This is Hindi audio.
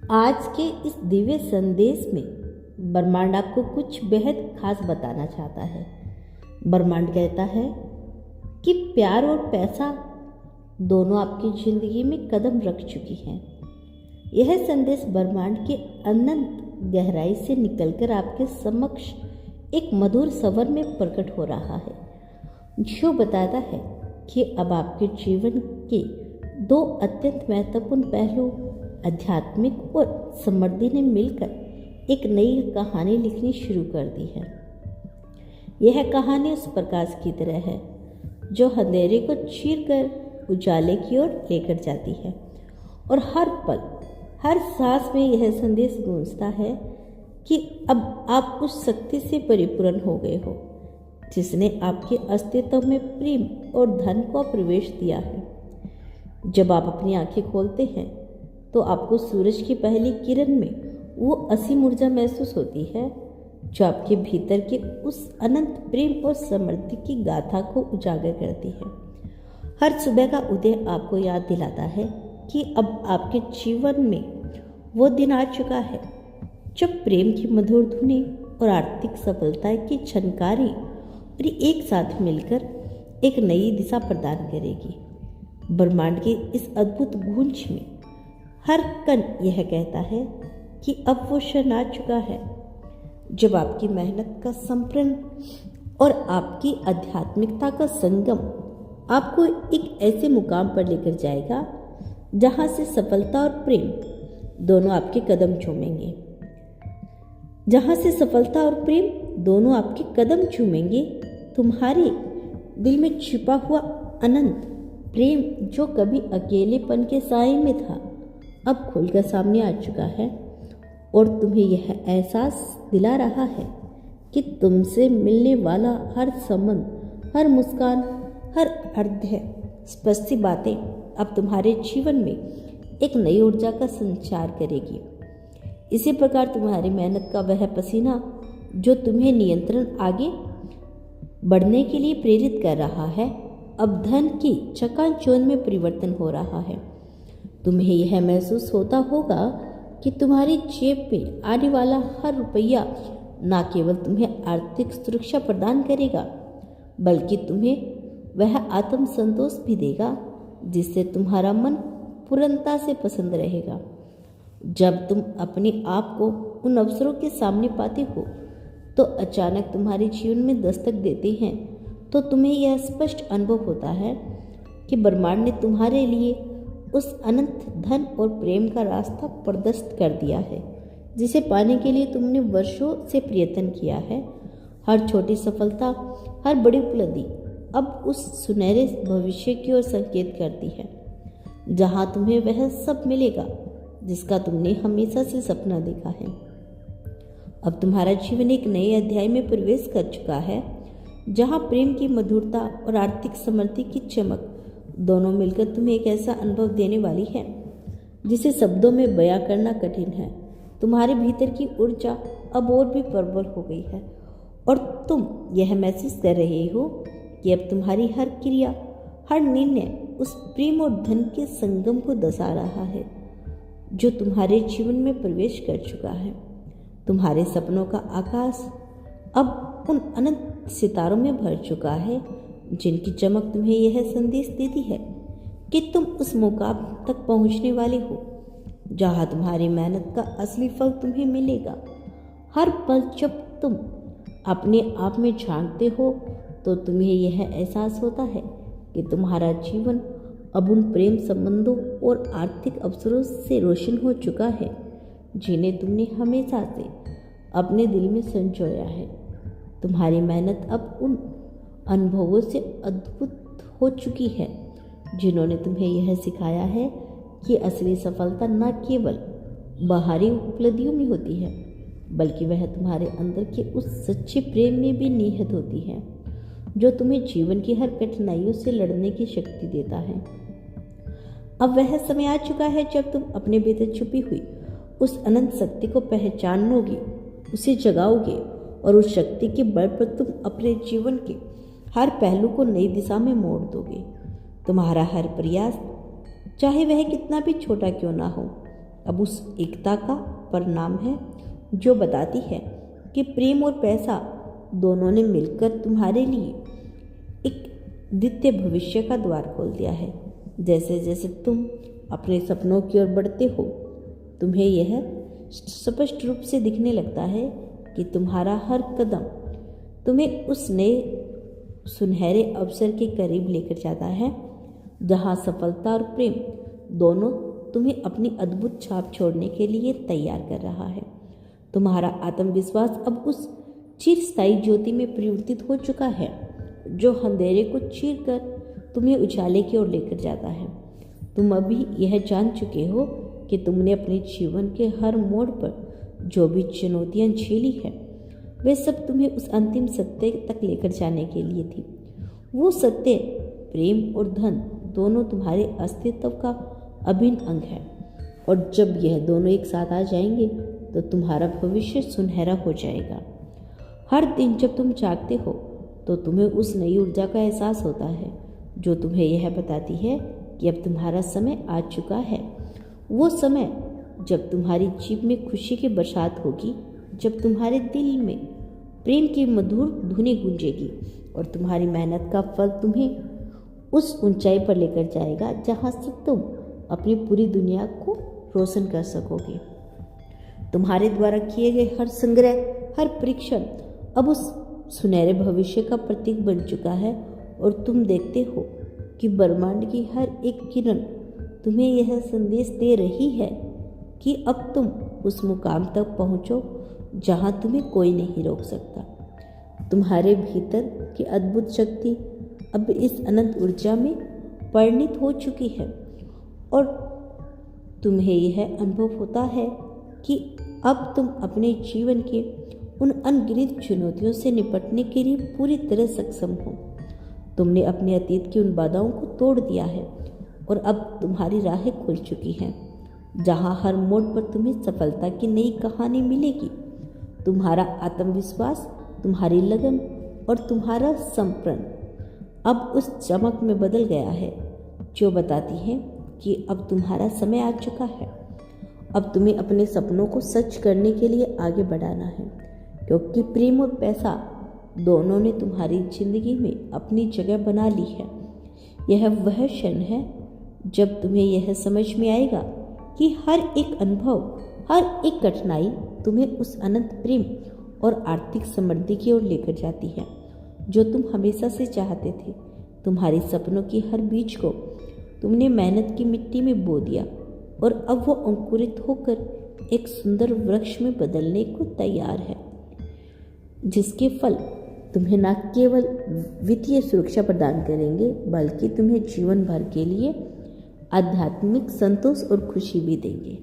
आज के इस दिव्य संदेश में ब्रह्मांड आपको कुछ बेहद खास बताना चाहता है। ब्रह्मांड कहता है कि प्यार और पैसा दोनों आपकी जिंदगी में कदम रख चुकी हैं। यह संदेश ब्रह्मांड के अनंत गहराई से निकलकर आपके समक्ष एक मधुर स्वर में प्रकट हो रहा है, जो बताता है कि अब आपके जीवन के दो अत्यंत महत्वपूर्ण पहलू आध्यात्मिक और समृद्धि ने मिलकर एक नई कहानी लिखनी शुरू कर दी है। यह कहानी उस प्रकाश की तरह है जो अंधेरे को चीरकर उजाले की ओर लेकर जाती है, और हर पल हर सांस में यह संदेश गूंजता है कि अब आप उस शक्ति से परिपूर्ण हो गए हो जिसने आपके अस्तित्व में प्रेम और धन को प्रवेश दिया है। जब आप अपनी आंखें खोलते हैं तो आपको सूरज की पहली किरण में वो असीम ऊर्जा महसूस होती है जो आपके भीतर के उस अनंत प्रेम और समृद्धि की गाथा को उजागर करती है। हर सुबह का उदय आपको याद दिलाता है कि अब आपके जीवन में वो दिन आ चुका है जब प्रेम की मधुर धुनी और आर्थिक सफलता की झनकारी और एक साथ मिलकर एक नई दिशा प्रदान करेगी। ब्रह्मांड के इस अद्भुत गूंज में हर कण यह कहता है कि अब वो क्षण आ चुका है जब आपकी मेहनत का संप्रण और आपकी आध्यात्मिकता का संगम आपको एक ऐसे मुकाम पर लेकर जाएगा जहां से सफलता और प्रेम दोनों आपके कदम चूमेंगे। तुम्हारे दिल में छिपा हुआ अनंत प्रेम जो कभी अकेलेपन के साए में था अब खुलकर सामने आ चुका है, और तुम्हें यह एहसास दिला रहा है कि तुमसे मिलने वाला हर संबंध, हर मुस्कान, हर अर्ध्य स्पष्ट बातें अब तुम्हारे जीवन में एक नई ऊर्जा का संचार करेगी। इसी प्रकार तुम्हारी मेहनत का वह पसीना जो तुम्हें नियंत्रण आगे बढ़ने के लिए प्रेरित कर रहा है अब धन की चकाचौंध में परिवर्तन हो रहा है। तुम्हें यह महसूस होता होगा कि तुम्हारी जेब में आने वाला हर रुपया न केवल तुम्हें आर्थिक सुरक्षा प्रदान करेगा बल्कि तुम्हें वह आत्म संतोष भी देगा जिससे तुम्हारा मन पूर्णता से पसंद रहेगा। जब तुम अपने आप को उन अवसरों के सामने पाते हो तो अचानक तुम्हारे जीवन में दस्तक देते हैं, तो तुम्हें यह स्पष्ट अनुभव होता है कि ब्रह्मांड ने तुम्हारे लिए उस अनंत धन और प्रेम का रास्ता प्रशस्त कर दिया है जिसे पाने के लिए तुमने वर्षों से प्रयत्न किया है। हर छोटी सफलता, हर बड़ी उपलब्धि अब उस सुनहरे भविष्य की ओर संकेत करती है जहां तुम्हें वह सब मिलेगा जिसका तुमने हमेशा से सपना देखा है। अब तुम्हारा जीवन एक नए अध्याय में प्रवेश कर चुका है जहां प्रेम की मधुरता और आर्थिक समृद्धि की चमक दोनों मिलकर तुम्हें एक ऐसा अनुभव देने वाली है जिसे शब्दों में बयां करना कठिन है। तुम्हारे भीतर की ऊर्जा अब और भी प्रबल हो गई है और तुम यह महसूस कर रहे हो कि अब तुम्हारी हर क्रिया, हर निर्णय उस प्रेम और धन के संगम को दर्शा रहा है जो तुम्हारे जीवन में प्रवेश कर चुका है। तुम्हारे सपनों का आकाश अब उन अनंत सितारों में भर चुका है जिनकी चमक तुम्हें यह संदेश देती है कि तुम उस मुकाम तक पहुंचने वाले हो जहां तुम्हारी मेहनत का असली फल तुम्हें मिलेगा। हर पल जब तुम अपने आप में झांकते हो तो तुम्हें यह एहसास होता है कि तुम्हारा जीवन अब उन प्रेम संबंधों और आर्थिक अवसरों से रोशन हो चुका है जिन्हें तुमने हमेशा से अपने दिल में संजोया है। तुम्हारी मेहनत अब उन अनुभवों से अद्भुत हो चुकी है जिन्होंने तुम्हें यह सिखाया है कि असली सफलता न केवल बाहरी उपलब्धियों में होती है बल्कि वह तुम्हारे अंदर के उस सच्चे प्रेम में भी निहित होती है जो तुम्हें जीवन की हर कठिनाइयों से लड़ने की शक्ति देता है। अब वह समय आ चुका है जब तुम अपने भीतर छुपी हुई उस अनंत शक्ति को पहचानोगे, उसे जगाओगे और उस शक्ति के बल पर तुम अपने जीवन के हर पहलू को नई दिशा में मोड़ दोगे। तुम्हारा हर प्रयास, चाहे वह कितना भी छोटा क्यों ना हो, अब उस एकता का परिणाम है जो बताती है कि प्रेम और पैसा दोनों ने मिलकर तुम्हारे लिए एक द्वितीय भविष्य का द्वार खोल दिया है। जैसे जैसे तुम अपने सपनों की ओर बढ़ते हो, तुम्हें यह स्पष्ट रूप से दिखने लगता है कि तुम्हारा हर कदम तुम्हें उस नए सुनहरे अवसर के करीब लेकर जाता है, जहां सफलता और प्रेम दोनों तुम्हें अपनी अद्भुत छाप छोड़ने के लिए तैयार कर रहा है। तुम्हारा आत्मविश्वास अब उस चिरस्थायी ज्योति में परिवर्तित हो चुका है, जो अंधेरे को चीर कर तुम्हें उजाले की ओर लेकर जाता है। तुम अभी यह जान चुके हो कि तुमने अपने जीवन के हर मोड़ पर जो भी चुनौतियां झेली है, वे सब तुम्हें उस अंतिम सत्य तक लेकर जाने के लिए थी। वो सत्य प्रेम और धन दोनों तुम्हारे अस्तित्व का अभिन्न अंग है, और जब यह दोनों एक साथ आ जाएंगे तो तुम्हारा भविष्य सुनहरा हो जाएगा। हर दिन जब तुम जागते हो तो तुम्हें उस नई ऊर्जा का एहसास होता है जो तुम्हें यह बताती है कि अब तुम्हारा समय आ चुका है। वो समय जब तुम्हारी जीभ में खुशी की बरसात होगी, जब तुम्हारे दिल में प्रेम की मधुर धुनी गूंजेगी और तुम्हारी मेहनत का फल तुम्हें उस ऊंचाई पर लेकर जाएगा जहां से तुम अपनी पूरी दुनिया को रोशन कर सकोगे। तुम्हारे द्वारा किए गए हर संग्रह, हर परीक्षण अब उस सुनहरे भविष्य का प्रतीक बन चुका है, और तुम देखते हो कि ब्रह्मांड की हर एक किरण तुम्हें यह संदेश दे रही है कि अब तुम उस मुकाम तक पहुंचो जहां तुम्हें कोई नहीं रोक सकता। तुम्हारे भीतर की अद्भुत शक्ति अब इस अनंत ऊर्जा में परिणित हो चुकी है, और तुम्हें यह अनुभव होता है कि अब तुम अपने जीवन के उन अनगिनत चुनौतियों से निपटने के लिए पूरी तरह सक्षम हो। तुमने अपने अतीत की उन बाधाओं को तोड़ दिया है, और अब तुम्हारी राहें खुल चुकी हैं, जहां हर मोड़ पर तुम्हें सफलता की नई कहानी मिलेगी। तुम्हारा आत्मविश्वास, तुम्हारी लगन और तुम्हारा समर्पण अब उस चमक में बदल गया है जो बताती है कि अब तुम्हारा समय आ चुका है। अब तुम्हें अपने सपनों को सच करने के लिए आगे बढ़ाना है, क्योंकि प्रेम और पैसा दोनों ने तुम्हारी जिंदगी में अपनी जगह बना ली है। यह वह क्षण है जब तुम्हें यह समझ में आएगा कि हर एक अनुभव, हर एक कठिनाई तुम्हें उस अनंत प्रेम और आर्थिक समृद्धि की ओर लेकर जाती है जो तुम हमेशा से चाहते थे। तुम्हारे सपनों की हर बीज को तुमने मेहनत की मिट्टी में बो दिया, और अब वो अंकुरित होकर एक सुंदर वृक्ष में बदलने को तैयार है, जिसके फल तुम्हें न केवल वित्तीय सुरक्षा प्रदान करेंगे, बल्कि तुम्हें जीवन भर के लिए आध्यात्मिक संतोष और खुशी भी देंगे।